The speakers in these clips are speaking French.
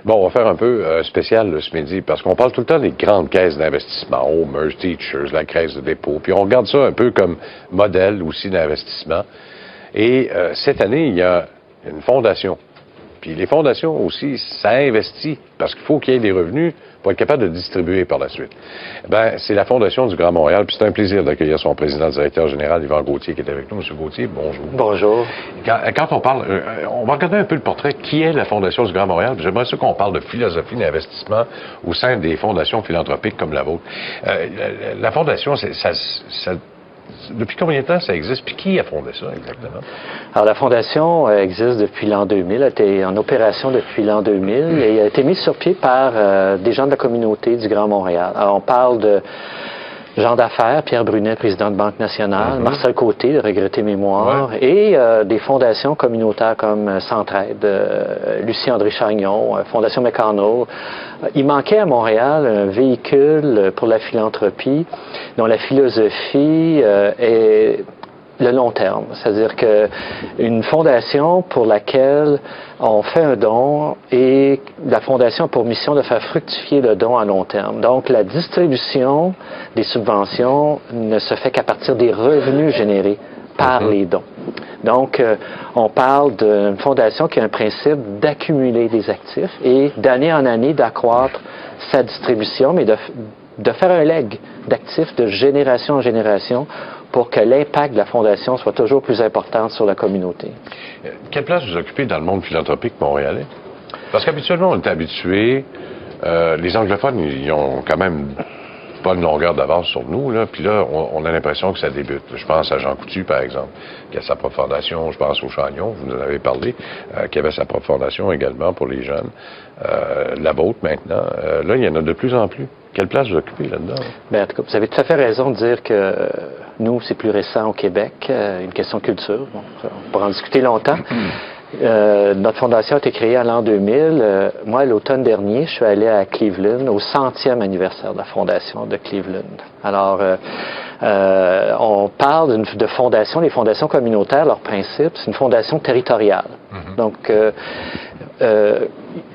Bon, on va faire un peu spécial ce midi, parce qu'on parle tout le temps des grandes caisses d'investissement, Homer, Teachers, la Caisse de dépôt, puis on regarde ça un peu comme modèle aussi d'investissement. Et cette année, il y a une fondation. Puis les fondations aussi, ça investit, parce qu'il faut qu'il y ait des revenus pour être capable de distribuer par la suite. Ben, c'est la Fondation du Grand Montréal, puis c'est un plaisir d'accueillir son président directeur général, Yvan Gauthier, qui est avec nous. Monsieur Gauthier, bonjour. Bonjour. Quand on parle, on va regarder un peu le portrait. Qui est la Fondation du Grand Montréal? J'aimerais ça qu'on parle de philosophie d'investissement au sein des fondations philanthropiques comme la vôtre. La Fondation, depuis combien de temps ça existe? Puis qui a fondé ça exactement? Alors, la Fondation existe depuis l'an 2000. Elle était en opération depuis l'an 2000 et a été mise sur pied par des gens de la communauté du Grand Montréal. Alors, on parle de gens d'affaires, Pierre Brunet, président de Banque nationale, Marcel Côté, de regretté mémoire, et des fondations communautaires comme Centraide, Lucie-André Chagnon, Fondation McConnell. Il manquait à Montréal un véhicule pour la philanthropie dont la philosophie est le long terme, c'est-à-dire qu'une fondation pour laquelle on fait un don et la fondation a pour mission de faire fructifier le don à long terme. Donc, la distribution des subventions ne se fait qu'à partir des revenus générés par les dons. Donc, on parle d'une fondation qui a un principe d'accumuler des actifs et d'année en année d'accroître sa distribution, mais de faire un leg d'actifs de génération en génération pour que l'impact de la Fondation soit toujours plus important sur la communauté. Quelle place vous occupez dans le monde philanthropique montréalais? Parce qu'habituellement, on est habitué, les anglophones, ils ont quand même pas une longueur d'avance sur nous, là. Puis là, on a l'impression que ça débute. Je pense à Jean Coutu, par exemple, qui a sa propre fondation. Je pense au Chagnon, vous nous en avez parlé, qui avait sa propre fondation également pour les jeunes. La vôtre, maintenant. Là, il y en a de plus en plus. Quelle place vous occupez là-dedans? Bien, en tout cas, vous avez tout à fait raison de dire que nous, c'est plus récent au Québec, une question de culture. Bon, on pourra en discuter longtemps. Notre fondation a été créée en l'an 2000. Moi, l'automne dernier, je suis allé à Cleveland au 100e anniversaire de la fondation de Cleveland. Alors, on parle de fondations. Les fondations communautaires, leur principe, c'est une fondation territoriale. Donc,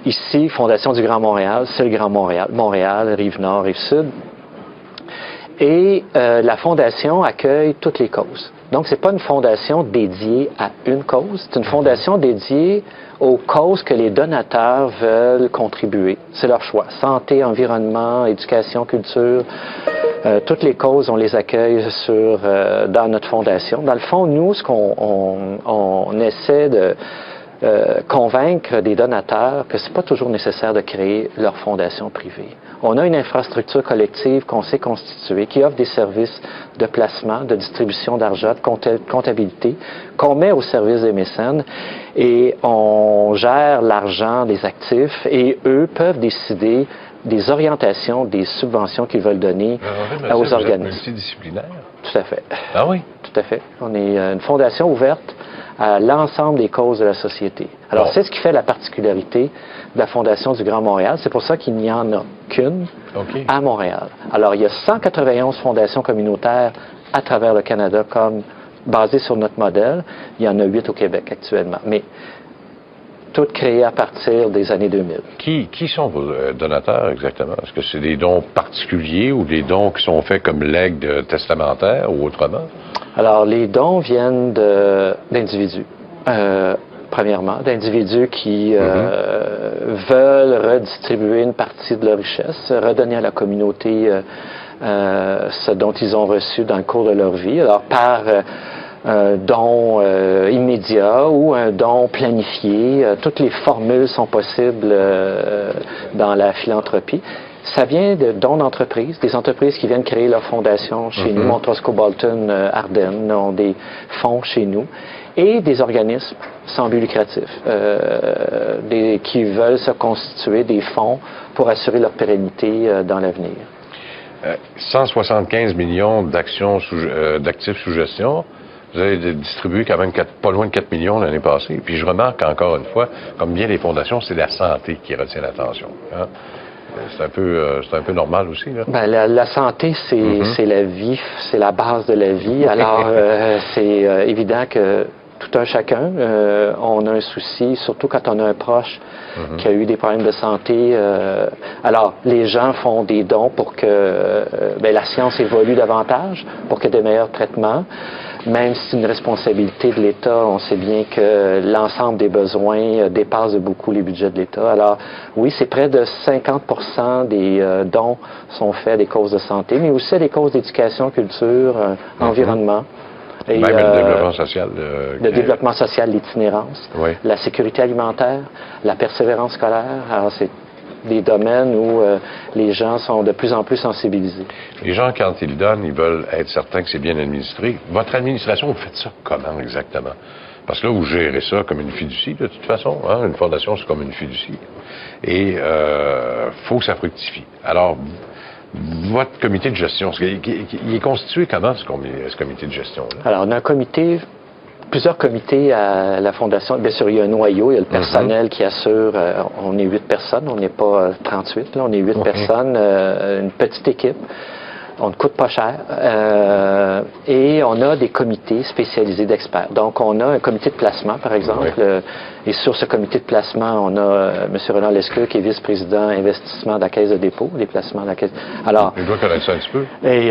ici, Fondation du Grand Montréal, c'est le Grand Montréal. Montréal, Rive-Nord, Rive-Sud. Et la Fondation accueille toutes les causes. Donc, ce n'est pas une fondation dédiée à une cause, c'est une fondation dédiée aux causes que les donateurs veulent contribuer. C'est leur choix. Santé, environnement, éducation, culture, toutes les causes, on les accueille dans notre fondation. Dans le fond, nous, ce qu'on essaie de convaincre des donateurs que c'est pas toujours nécessaire de créer leur fondation privée. On a une infrastructure collective qu'on sait constituer, qui offre des services de placement, de distribution d'argent, de comptabilité, qu'on met au service des mécènes et on gère l'argent des actifs et eux peuvent décider des orientations, des subventions qu'ils veulent donner aux organismes. Multidisciplinaire? Tout à fait. Ah oui? Tout à fait. On est une fondation ouverte à l'ensemble des causes de la société. Alors, c'est ce qui fait la particularité de la Fondation du Grand Montréal. C'est pour ça qu'il n'y en a qu'une à Montréal. Alors, il y a 191 fondations communautaires à travers le Canada, basées sur notre modèle. Il y en a 8 au Québec actuellement. Mais toutes créées à partir des années 2000. Qui sont vos donateurs exactement? Est-ce que c'est des dons particuliers ou des dons qui sont faits comme legs testamentaires ou autrement? Alors, les dons viennent d'individus. Premièrement, d'individus qui veulent redistribuer une partie de leur richesse, redonner à la communauté ce dont ils ont reçu dans le cours de leur vie. Alors, par un don immédiat ou un don planifié, toutes les formules sont possibles dans la philanthropie. Ça vient de dons d'entreprises, des entreprises qui viennent créer leur fondation chez nous. Montrosco Bolton, Ardennes ont des fonds chez nous. Et des organismes sans but lucratif qui veulent se constituer des fonds pour assurer leur pérennité dans l'avenir. 175 millions d'actifs sous gestion. Vous avez distribué quand même pas loin de 4 millions l'année passée. Puis je remarque encore une fois, comme bien les fondations, c'est la santé qui retient l'attention. Hein? C'est un peu normal aussi, là. Ben, la santé, c'est la vie, c'est la base de la vie. Alors, c'est évident que tout un chacun. On a un souci, surtout quand on a un proche qui a eu des problèmes de santé. Alors, les gens font des dons pour que la science évolue davantage, pour qu'il y ait de meilleurs traitements. Même si c'est une responsabilité de l'État, on sait bien que l'ensemble des besoins dépasse de beaucoup les budgets de l'État. Alors, oui, c'est près de 50% des dons sont faits à des causes de santé, mais aussi à des causes d'éducation, culture, environnement. Et, même le développement social. Le développement social, l'itinérance, la sécurité alimentaire, la persévérance scolaire. Alors, c'est des domaines où les gens sont de plus en plus sensibilisés. Les gens, quand ils donnent, ils veulent être certains que c'est bien administré. Votre administration, vous faites ça comment exactement? Parce que là, vous gérez ça comme une fiducie, de toute façon. Hein? Une fondation, c'est comme une fiducie. Et faut que ça fructifie. Alors, votre comité de gestion, il est constitué comment, ce comité de gestion-là? Alors, on a un comité... Plusieurs comités à la Fondation. Bien sûr, il y a un noyau, il y a le personnel qui assure. On est 8 personnes, on n'est pas 38, là, on est 8 personnes, une petite équipe. On ne coûte pas cher. Et on a des comités spécialisés d'experts. Donc, on a un comité de placement, par exemple. Et sur ce comité de placement, on a M. Renan Lescure, qui est vice-président investissement de la Caisse de dépôt, des placements de la Caisse. Alors, je dois connaître ça un petit peu. Et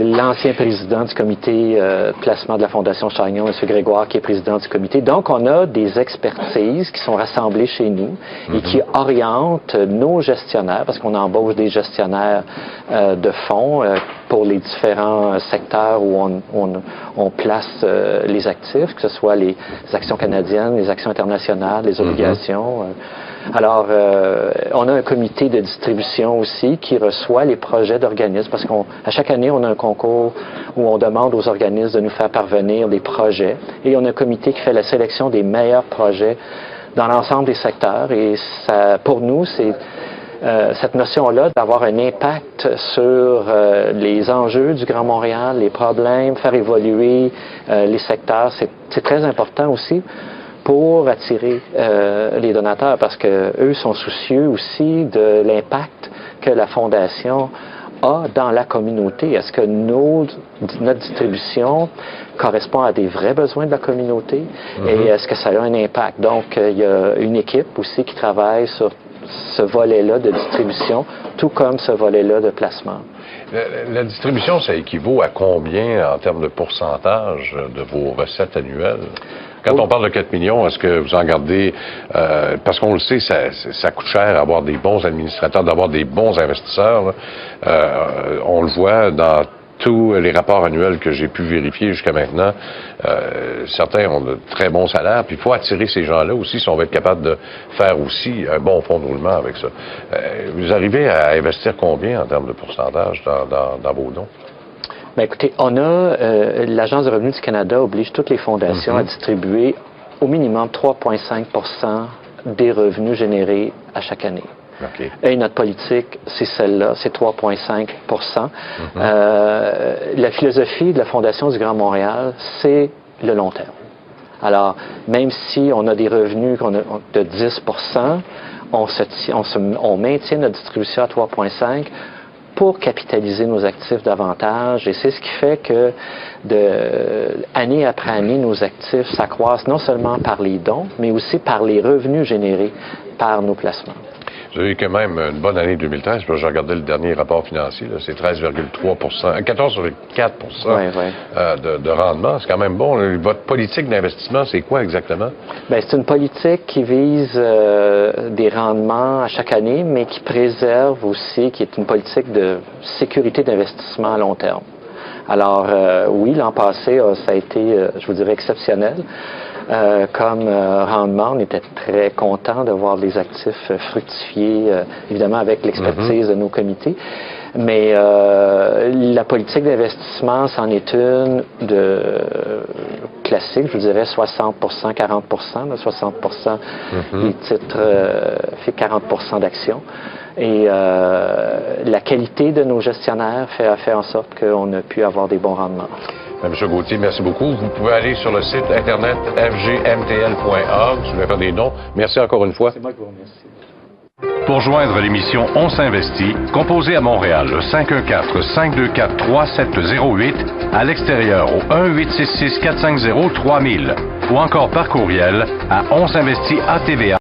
l'ancien président du comité de placement de la Fondation Chagnon, M. Grégoire, qui est président du comité. Donc, on a des expertises qui sont rassemblées chez nous et qui orientent nos gestionnaires, parce qu'on embauche des gestionnaires de fonds pour les différents secteurs où on place les actifs, que ce soit les actions canadiennes, les actions internationales, les obligations. Alors, on a un comité de distribution aussi qui reçoit les projets d'organismes, parce qu'à chaque année, on a un concours où on demande aux organismes de nous faire parvenir des projets, et on a un comité qui fait la sélection des meilleurs projets dans l'ensemble des secteurs, et ça, pour nous, c'est cette notion-là d'avoir un impact sur les enjeux du Grand Montréal, les problèmes, faire évoluer les secteurs, c'est très important aussi pour attirer les donateurs, parce que eux sont soucieux aussi de l'impact que la Fondation a dans la communauté. Est-ce que notre distribution correspond à des vrais besoins de la communauté et est-ce que ça a un impact? Donc, il y a une équipe aussi qui travaille sur ce volet-là de distribution, tout comme ce volet-là de placement. La distribution, ça équivaut à combien en termes de pourcentage de vos recettes annuelles? Quand on parle de 4 millions, est-ce que vous en gardez... parce qu'on le sait, ça coûte cher d'avoir des bons administrateurs, d'avoir des bons investisseurs. On le voit dans tous les rapports annuels que j'ai pu vérifier jusqu'à maintenant. Certains ont de très bons salaires, puis il faut attirer ces gens-là aussi si on va être capable de faire aussi un bon fonds de roulement avec ça. Vous arrivez à investir combien en termes de pourcentage dans vos dons? Bien, écoutez, on a l'Agence de revenus du Canada oblige toutes les fondations à distribuer au minimum 3,5 % des revenus générés à chaque année. Okay. Et notre politique, c'est celle-là, c'est 3,5 %. La philosophie de la Fondation du Grand Montréal, c'est le long terme. Alors, même si on a des revenus de 10 %, on maintient notre distribution à 3,5 % pour capitaliser nos actifs davantage. Et c'est ce qui fait que, année après année, nos actifs s'accroissent non seulement par les dons, mais aussi par les revenus générés par nos placements. Vous avez eu quand même une bonne année 2013, parce que j'ai regardé le dernier rapport financier, c'est 13,3 %, 14,4 % de rendement. C'est quand même bon. Votre politique d'investissement, c'est quoi exactement? Bien, c'est une politique qui vise des rendements à chaque année, mais qui préserve aussi, qui est une politique de sécurité d'investissement à long terme. Alors, oui, l'an passé, ça a été, je vous dirais, exceptionnel. Comme rendement, on était très contents de voir les actifs fructifier, évidemment avec l'expertise de nos comités. Mais la politique d'investissement, c'en est une classique, je vous dirais 60 %, 40 %, 60 % des titres, fait 40 % d'actions. Et la qualité de nos gestionnaires fait en sorte qu'on a pu avoir des bons rendements. M. Gauthier, merci beaucoup. Vous pouvez aller sur le site internet fgmtl.org si vous voulez faire des dons. Merci encore une fois. C'est moi qui vous remercie. Pour joindre l'émission On s'investit, composez à Montréal le 514-524-3708, à l'extérieur au 1-866-450-3000 ou encore par courriel à onsinvestit@tva.